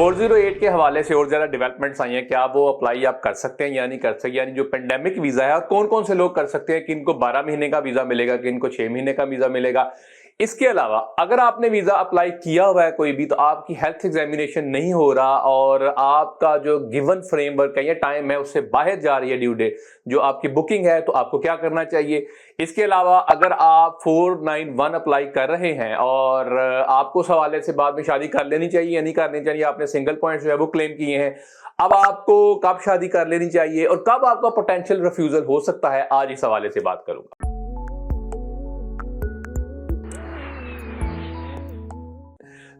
408 के हवाले से और ज़्यादा डेवलपमेंट्स आई हैं, क्या वो अप्लाई आप कर सकते हैं या नहीं कर सकते, यानी जो पेंडेमिक वीज़ा है और कौन कौन से लोग कर सकते हैं, किनको 12 महीने का वीज़ा मिलेगा, किनको 6 महीने का वीज़ा मिलेगा। इसके अलावा अगर आपने वीज़ा अप्लाई किया हुआ है कोई भी, तो आपकी हेल्थ एग्जामिनेशन नहीं हो रहा और आपका जो गिवन फ्रेमवर्क है या टाइम है उससे बाहर जा रही है ड्यू डेट, जो आपकी बुकिंग है, तो आपको क्या करना चाहिए। इसके अलावा अगर आप 491 अप्लाई कर रहे हैं और आपको उस हवाले से बाद में शादी कर लेनी चाहिए या नहीं करनी चाहिए, आपने सिंगल पॉइंट जो है वो क्लेम किए हैं, अब आपको कब शादी कर लेनी चाहिए और कब आपका पोटेंशियल रिफ्यूजल हो सकता है, आज इस हवाले से बात करूंगा।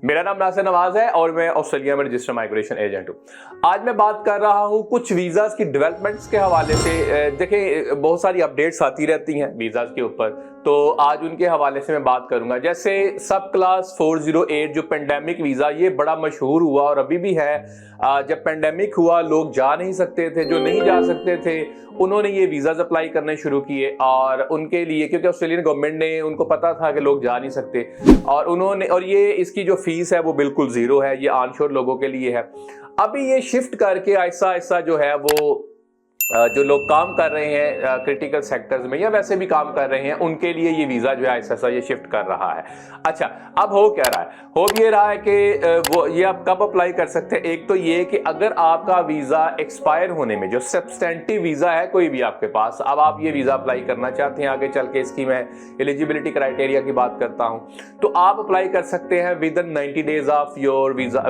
मेरा नाम नासिर नवाज है और मैं ऑस्ट्रेलिया में रजिस्टर्ड माइग्रेशन एजेंट हूं। आज मैं बात कर रहा हूं कुछ वीज़ास की डेवलपमेंट्स के हवाले से। देखें, बहुत सारी अपडेट्स आती रहती हैं वीज़ास के ऊपर, तो आज उनके हवाले से मैं बात करूंगा। जैसे सब क्लास 408 जो पेंडेमिक वीज़ा, ये बड़ा मशहूर हुआ और अभी भी है। जब पेंडेमिक हुआ लोग जा नहीं सकते थे, जो नहीं जा सकते थे उन्होंने ये वीज़ाज अप्लाई करने शुरू किए और उनके लिए, क्योंकि ऑस्ट्रेलियन गवर्नमेंट ने, उनको पता था कि लोग जा नहीं सकते और उन्होंने, और ये इसकी जो फीस है वो बिल्कुल ज़ीरो है, ये ऑनशोर लोगों के लिए है। अभी ये शिफ्ट करके ऐसा ऐसा जो है वो जो लोग काम कर रहे हैं क्रिटिकल सेक्टर्स में या वैसे भी काम कर रहे हैं, उनके लिए ये वीज़ा जो है ऐसा ये शिफ्ट कर रहा है। अच्छा, अब हो क्या रहा है? हो ये रहा है कि वो ये आप कब अप्लाई कर सकते हैं। एक तो ये कि अगर आपका वीज़ा एक्सपायर होने में, जो सब्सटेंटिव वीज़ा है कोई भी आपके पास, अब आप ये वीज़ा अप्लाई करना चाहते हैं, आगे चल के इसकी मैं एलिजिबिलिटी क्राइटेरिया की बात करता हूँ, तो आप अप्लाई कर सकते हैं with in 90 days of your visa,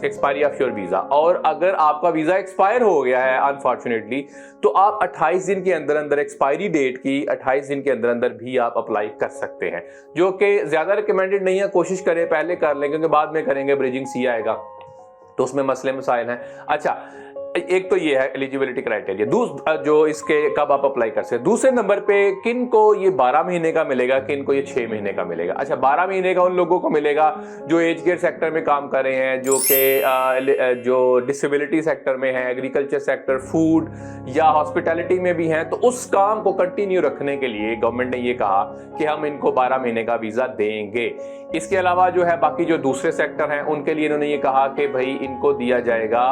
expiry of your visa. और अगर आपका वीज़ा एक्सपायर हो गया है अनफॉर्चुनेटली, तो आप 28 दिन के अंदर अंदर, एक्सपायरी डेट की 28 दिन के अंदर अंदर भी आप अप्लाई कर सकते हैं, जो कि ज्यादा रिकमेंडेड नहीं है। कोशिश करें पहले कर लें, क्योंकि बाद में करेंगे ब्रिजिंग सी आएगा तो उसमें मसले मसाइल हैं। अच्छा, एक तो ये है एलिजिबिलिटी क्राइटेरिया, जो इसके कब आप अप्लाई कर सकते हैं। दूसरे नंबर पे किन को ये 12 महीने का मिलेगा, किन को ये 6 महीने का मिलेगा। अच्छा, 12 महीने का उन लोगों को मिलेगा जो एज केयर सेक्टर में काम कर रहे हैं, जो कि जो डिसेबिलिटी सेक्टर में है, एग्रीकल्चर सेक्टर, फूड या हॉस्पिटैलिटी में भी हैं। तो उस काम को कंटिन्यू रखने के लिए गवर्नमेंट ने ये कहा कि हम इनको 12 महीने का वीज़ा देंगे। इसके अलावा जो है बाकी जो दूसरे सेक्टर हैं उनके लिए इन्होंने ये कहा कि भाई इनको दिया जाएगा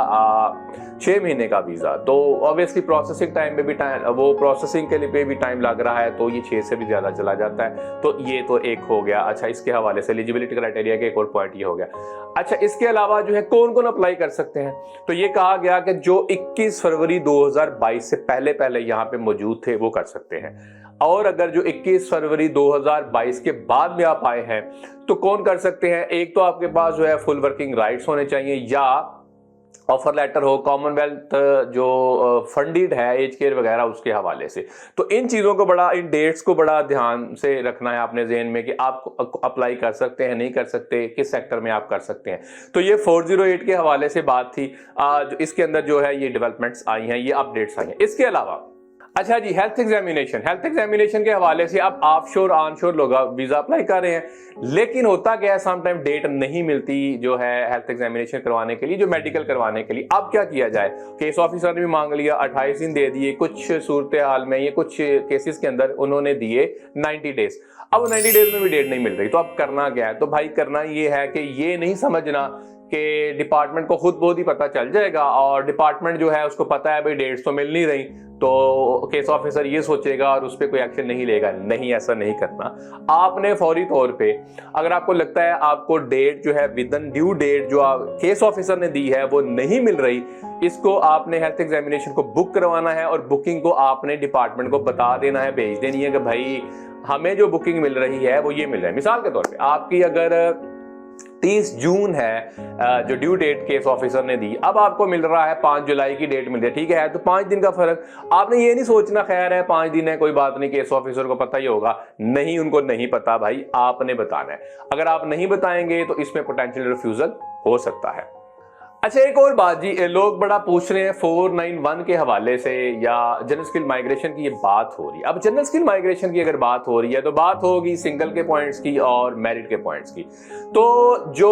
6 महीने का वीज़ा। तो ऑब्वियसली प्रोसेसिंग टाइम में भी वो प्रोसेसिंग के लिए भी टाइम लग रहा है, तो ये 6 से भी ज़्यादा चला जाता है। तो ये तो एक हो गया। अच्छा, इसके हवाले से एलिजिबिलिटी क्राइटेरिया के एक और पॉइंट ये हो गया। अच्छा, इसके अलावा जो है कौन कौन अप्लाई कर सकते हैं, तो ये कहा गया कि जो 21 फरवरी 2022 से पहले पहले यहाँ पे मौजूद थे वो कर सकते हैं। और अगर जो 21 फरवरी 2022 के बाद में आप आए हैं तो कौन कर सकते हैं। एक तो आपके पास जो है फुल वर्किंग राइट्स होने चाहिए, या ऑफर लेटर हो, कॉमनवेल्थ जो फंडेड है एज केयर वगैरह उसके हवाले से। तो इन चीज़ों को बड़ा, इन डेट्स को बड़ा ध्यान से रखना है अपने ज़हन में कि आप अप्लाई कर सकते हैं, नहीं कर सकते, किस सेक्टर में आप कर सकते हैं। तो ये 408 के हवाले से बात थी। जो इसके अंदर जो है ये डेवलपमेंट्स आई हैं, ये अपडेट्स आई हैं। इसके अलावा अच्छा जी, हेल्थ एग्जामिनेशन के हवाले से अब ऑफशोर ऑनशोर लोग वीज़ा अप्लाई कर रहे हैं, लेकिन होता क्या है, समटाइम डेट नहीं मिलती जो है हेल्थ एग्जामिनेशन करवाने के लिए, जो मेडिकल करवाने के लिए। अब क्या किया जाए, केस ऑफिसर ने भी मांग लिया, 28 दिन दे दिए, कुछ सूरत हाल में, ये कुछ केसेस के अंदर उन्होंने दिए 90 डेज। अब 90 डेज में भी डेट नहीं मिल रही, तो अब करना क्या है। तो भाई करना ये है कि ये नहीं समझना कि डिपार्टमेंट को खुद बहुत ही पता चल जाएगा और डिपार्टमेंट जो है उसको पता है भाई डेट्स तो मिल नहीं रही, तो केस ऑफिसर ये सोचेगा और उस पर कोई एक्शन नहीं लेगा। नहीं, ऐसा नहीं करना। आपने फौरी तौर पे, अगर आपको लगता है आपको डेट जो है विद इन ड्यू डेट जो केस ऑफिसर ने दी है वो नहीं मिल रही, इसको आपने हेल्थ एग्जामिनेशन को बुक करवाना है और बुकिंग को आपने डिपार्टमेंट को बता देना है, भेज देनी है कि भाई हमें जो बुकिंग मिल रही है वो ये मिल रहा है। मिसाल के तौर पे आपकी अगर 30 जून है जो ड्यू डेट केस ऑफिसर ने दी, अब आपको मिल रहा है 5 जुलाई की डेट मिल रही है, ठीक है, तो 5 दिन का फर्क। आपने ये नहीं सोचना खैर है 5 दिन है कोई बात नहीं, केस ऑफिसर को पता ही होगा। नहीं, उनको नहीं पता भाई, आपने बताना है। अगर आप नहीं बताएंगे तो इसमें पोटेंशियल रिफ्यूजल हो सकता है। अच्छा, एक और बात जी, लोग बड़ा पूछ रहे हैं 491 के हवाले से या जनरल स्किल माइग्रेशन की ये बात हो रही है। अब जनरल स्किल माइग्रेशन की अगर बात हो रही है तो बात होगी सिंगल के पॉइंट्स की और मैरिड के पॉइंट्स की। तो जो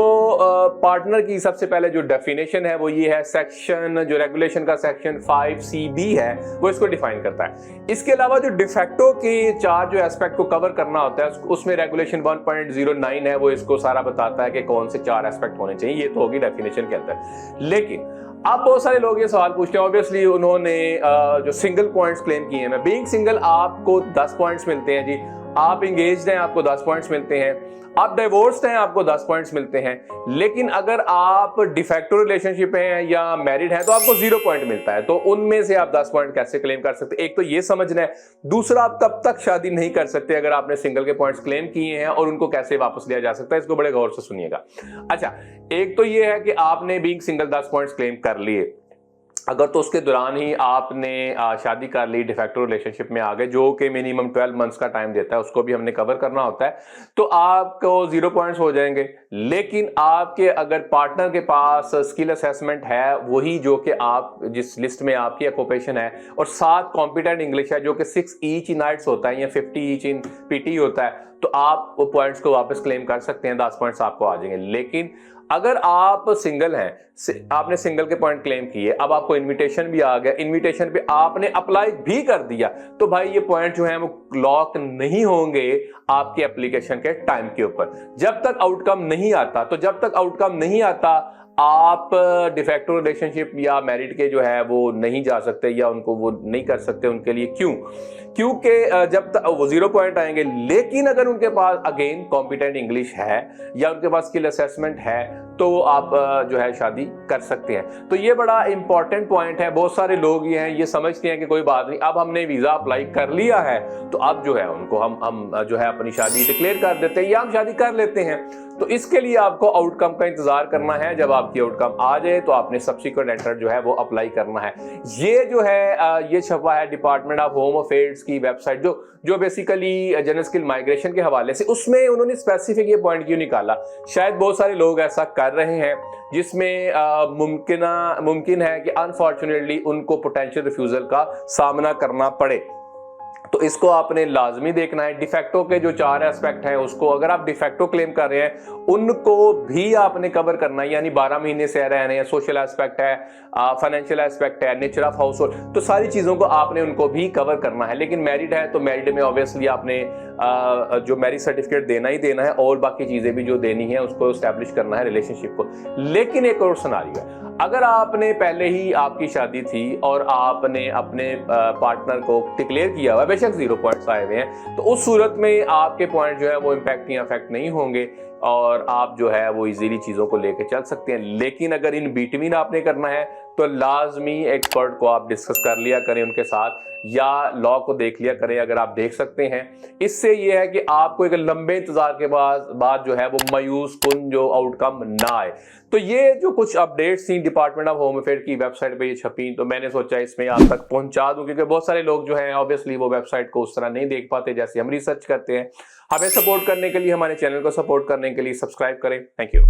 पार्टनर की सबसे पहले जो डेफिनेशन है वो ये है, सेक्शन जो रेगुलेशन का सेक्शन 5CB है वो इसको डिफाइन करता है। इसके अलावा जो डिफेक्टो के 4 जो एस्पेक्ट को कवर करना होता है उसमें रेगुलेशन 1.09 है, वो इसको सारा बताता है कि कौन से 4 एस्पेक्ट होने चाहिए। ये तो होगी डेफिनेशन के अंदर। लेकिन अब बहुत सारे लोग ये सवाल पूछते हैं, ऑब्वियसली उन्होंने जो सिंगल पॉइंट्स क्लेम किए हैं, बीइंग सिंगल आपको 10 पॉइंट्स मिलते हैं जी, आप एंगेज्ड हैं आपको 10 पॉइंट्स मिलते हैं, आप डिवोर्स्ड हैं आपको 10 पॉइंट्स मिलते हैं। लेकिन अगर आप डिफैक्टो रिलेशनशिप हैं या मैरिड हैं तो आपको 0 पॉइंट मिलता है। तो उनमें से आप 10 पॉइंट कैसे क्लेम कर सकते हैं, एक तो ये समझना है, दूसरा आप तब तक शादी नहीं कर सकते अगर आपने सिंगल के पॉइंट्स क्लेम किए हैं और उनको कैसे वापस लिया जा सकता है, इसको बड़े गौर से सुनिएगा। अच्छा, एक तो ये है कि आपने बीइंग सिंगल 10 पॉइंट्स क्लेम कर लिए, अगर तो उसके दौरान ही आपने शादी कर ली, डिफैक्टो रिलेशनशिप में आ गए, जो कि मिनिमम 12 मंथ्स का टाइम देता है, उसको भी हमने कवर करना होता है, तो आपको 0 पॉइंट्स हो जाएंगे। लेकिन आपके अगर पार्टनर के पास स्किल असेसमेंट है, वही जो कि आप जिस लिस्ट में आपकी ऑक्यूपेशन है, और 7 कॉम्पिटेंट इंग्लिश है जो कि 6 ईच इन आइट्स होता है या 50 ईच इन पीटी होता है, तो आप वो पॉइंट्स को वापस क्लेम कर सकते हैं, 10 पॉइंट्स आपको आ जाएंगे। लेकिन अगर आप सिंगल हैं, आपने सिंगल के पॉइंट क्लेम किए, अब आपको इनविटेशन भी आ गया, इनविटेशन पे आपने अप्लाई भी कर दिया, तो भाई ये पॉइंट जो है वो लॉक नहीं होंगे आपके एप्लीकेशन के टाइम के ऊपर, जब तक आउटकम नहीं आता। तो जब तक आउटकम नहीं आता आप डिफैक्टो रिलेशनशिप या मैरिड के जो है वो नहीं जा सकते या उनको वो नहीं कर सकते उनके लिए। क्यों? क्योंकि जब तक वो 0 पॉइंट आएंगे। लेकिन अगर उनके पास अगेन कॉम्पिटेंट इंग्लिश है या उनके पास स्किल असेसमेंट है तो आप जो है शादी कर सकते हैं। तो ये बड़ा इंपॉर्टेंट पॉइंट है। बहुत सारे लोग ये समझते हैं कि कोई बात नहीं, अब हमने वीजा अप्लाई कर लिया है तो अब जो है उनको हम जो है अपनी शादी डिक्लेयर कर देते हैं या हम शादी कर लेते हैं। तो इसके लिए आपको आउटकम का इंतजार करना है। जब आपकी आउटकम आ जाए तो आपने सब्सिक्वेंट लेटर जो है वो अप्लाई करना है। ये जो है ये छपा है डिपार्टमेंट ऑफ होम अफेयर्स की वेबसाइट, जो बेसिकली जनरल स्किल माइग्रेशन के हवाले से, उसमें उन्होंने स्पेसिफिक ये पॉइंट क्यों निकाला। शायद बहुत सारे लोग ऐसा कर रहे हैं जिसमें मुमकिन है कि अनफॉर्चुनेटली उनको पोटेंशियल रिफ्यूजल का सामना करना पड़े। तो इसको आपने लाजमी देखना है। डिफैक्टो के जो 4 एस्पेक्ट हैं उसको, अगर आप डिफैक्टो क्लेम कर रहे हैं उनको भी आपने कवर करना है, यानी 12 महीने से रह रहे हैं, सोशल एस्पेक्ट है, फाइनेंशियल एस्पेक्ट है, नेचर ऑफ हाउस होल्ड, तो सारी चीजों को आपने उनको भी कवर करना है। लेकिन मैरिड है तो मैरिड में ऑब्वियसली आपने जो मैरिज सर्टिफिकेट देना ही देना है और बाकी चीजें भी जो देनी है उसको एस्टैब्लिश करना है रिलेशनशिप को। लेकिन एक और सिनेरियो है, अगर आपने पहले ही आपकी शादी थी और आपने अपने पार्टनर को डिक्लेयर किया हुआ, बेशक 0 पॉइंट्स आए हुए हैं, तो उस सूरत में आपके पॉइंट जो है वो इम्पैक्ट या अफेक्ट नहीं होंगे और आप जो है वो इजीली चीजों को लेकर चल सकते हैं। लेकिन अगर इन बिटवीन आपने करना है तो लाजमी एक्सपर्ट को आप डिस्कस कर लिया करें उनके साथ, या लॉ को देख लिया करें अगर आप देख सकते हैं। इससे ये है कि आपको एक लंबे इंतजार के बाद जो है वो मायूस कुन जो आउटकम ना आए। तो ये जो कुछ अपडेट्स थी डिपार्टमेंट ऑफ होम अफेयर की वेबसाइट पे ये छपी, तो मैंने सोचा इसमें आप तक पहुंचा दूं, क्योंकि बहुत सारे लोग जो हैं ऑब्वियसली वो वेबसाइट को उस तरह नहीं देख पाते जैसे हम रिसर्च करते हैं। हमें सपोर्ट करने के लिए, हमारे चैनल को सपोर्ट करने के लिए सब्सक्राइब करें। Thank you.